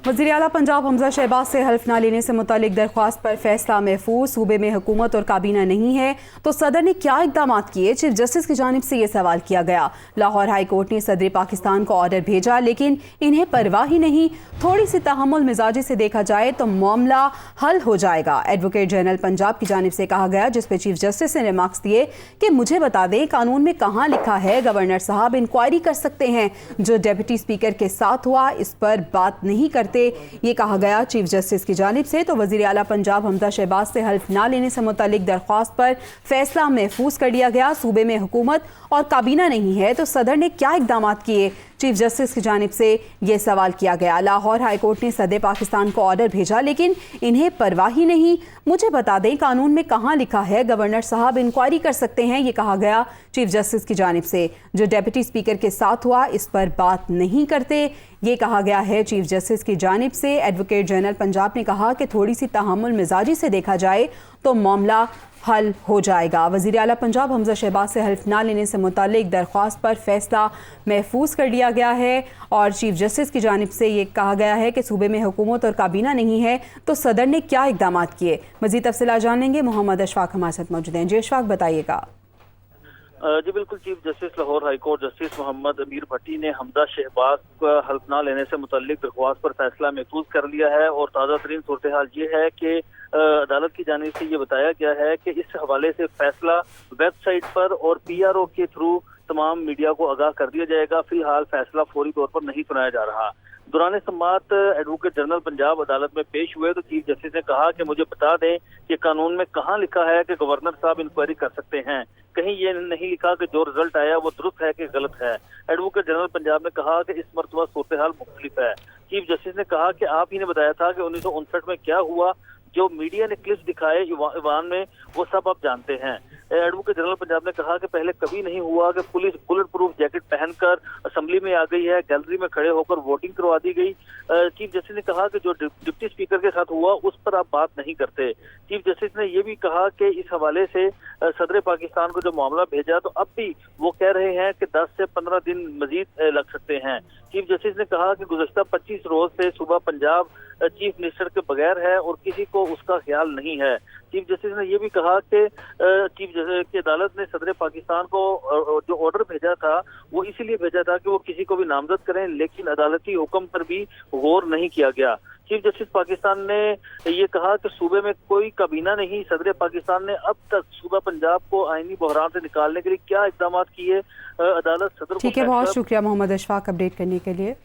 वज़ीर आला पंजाब हमजा शहबाज से हल्फ ना लेने से मुतालिक दरख्वास्त पर फैसला महफूज। सूबे में हुकूमत और काबीना नहीं है तो सदर ने क्या इकदाम किए? चीफ जस्टिस की जानिब से ये सवाल किया गया। लाहौर हाई कोर्ट ने सदर पाकिस्तान को ऑर्डर भेजा लेकिन इन्हें परवाह ही नहीं। थोड़ी सी तहम्मुल मिजाजी से देखा जाए तो मामला हल हो जाएगा। एडवोकेट जनरल पंजाब की जानिब से कहा गया, जिस पे चीफ जस्टिस ने रिमार्क्स दिए कि मुझे बता दें कानून में कहाँ लिखा है गवर्नर साहब इंक्वायरी कर सकते हैं। जो डिप्टी स्पीकर के साथ हुआ इस पर बात नहीं करते, ये कहा गया चीफ जस्टिस की जानिब से। तो वज़ीर आला पंजाब हमजा शहबाज से हल्फ ना लेने से मुतालिक दरख्वास्त पर फैसला महफूज कर लिया गया। सूबे में हुकूमत और काबीना नहीं है तो सदर ने क्या इकदाम किए? चीफ जस्टिस की जानिब से ये सवाल किया गया। लाहौर हाई कोर्ट ने सदर पाकिस्तान को ऑर्डर भेजा लेकिन इन्हें परवाह ही नहीं। मुझे बता दें कानून में कहाँ लिखा है गवर्नर साहब इंक्वायरी कर सकते हैं, ये कहा गया चीफ जस्टिस की जानिब से। जो डिप्टी स्पीकर के साथ हुआ इस पर बात नहीं करते, ये कहा गया है चीफ जस्टिस की जानिब से। एडवोकेट जनरल पंजाब ने कहा कि थोड़ी सी तहम्मुल मिजाजी से देखा जाए तो मामला हल हो जाएगा। वज़ीर आला पंजाब हमजा शहबाज से हल्फ ना लेने से मुतालिक दरख्वास्त पर फैसला महफूज कर लिया गया है और चीफ जस्टिस की जानिब से ये कहा गया है कि सूबे में हुकूमत और काबीना नहीं है तो सदर ने क्या इकदाम किए। मज़ीद तफसीलात जानेंगे। मोहम्मद अशफाक हमारे साथ मौजूद हैं। जी अशफाक, बताइएगा। जी बिल्कुल, chief justice Lahore high court justice Muhammad Amir Bhatti ने हमजा शहबाज का हल्फ ना लेने से मुतल्लिक दरख्वास्त पर फैसला महफूज कर लिया है और ताज़ा तरीन सूरत हाल ये है कि अदालत की जानिब से ये बताया गया है कि इस हवाले से फैसला वेबसाइट पर और PRO के थ्रू तमाम मीडिया को आगाह कर दिया जाएगा। फिलहाल फैसला फौरी तौर पर नहीं सुनाया जा रहा। दौरान समाअत एडवोकेट जनरल पंजाब अदालत में पेश हुए तो चीफ जस्टिस ने कहा कि मुझे बता दें कि कानून में कहाँ लिखा है कि गवर्नर साहब इंक्वायरी कर सकते हैं। कहीं ये नहीं लिखा कि जो रिजल्ट आया वो दुरुस्त है कि गलत है। एडवोकेट जनरल पंजाब ने कहा कि इस मरतबा सूरत हाल मुख्तलिफ है। चीफ जस्टिस ने कहा कि आप ही ने बताया था कि 1959 में क्या हुआ, जो मीडिया ने क्लिप्स दिखाए ईवान में वो सब आप जानते हैं। एडवोकेट जनरल पंजाब ने कहा कि पहले कभी नहीं हुआ कि पुलिस बुलेट प्रूफ जैकेट पहनकर असेंबली में आ गई है, गैलरी में खड़े होकर वोटिंग करवा दी गई। चीफ जस्टिस ने कहा कि जो डिप्टी स्पीकर के साथ हुआ उस पर आप बात नहीं करते। चीफ जस्टिस ने यह भी कहा कि इस हवाले से सदर पाकिस्तान को जो मामला भेजा तो अब भी वो कह रहे हैं कि 10 से 15 दिन मजीद लग सकते हैं। चीफ जस्टिस ने कहा कि गुज़श्ता 25 रोज से सूबा पंजाब चीफ मिनिस्टर के बगैर है और किसी को उसका ख्याल नहीं है। चीफ जस्टिस ने यह भी कहा कि चीफ जस्टिस की अदालत ने सदर पाकिस्तान को जो ऑर्डर भेजा था वो इसीलिए भेजा था कि वो किसी को भी नामजद करें, लेकिन अदालती हुक्म पर भी गौर नहीं किया गया। चीफ जस्टिस पाकिस्तान ने ये कहा कि सूबे में कोई काबीना नहीं। सदर पाकिस्तान ने अब तक सूबा पंजाब को आईनी बहरान से निकालने के लिए क्या इकदाम किए? अदालत सदर को। ठीक है, बहुत शुक्रिया मोहम्मद अशफाक अपडेट करने के लिए।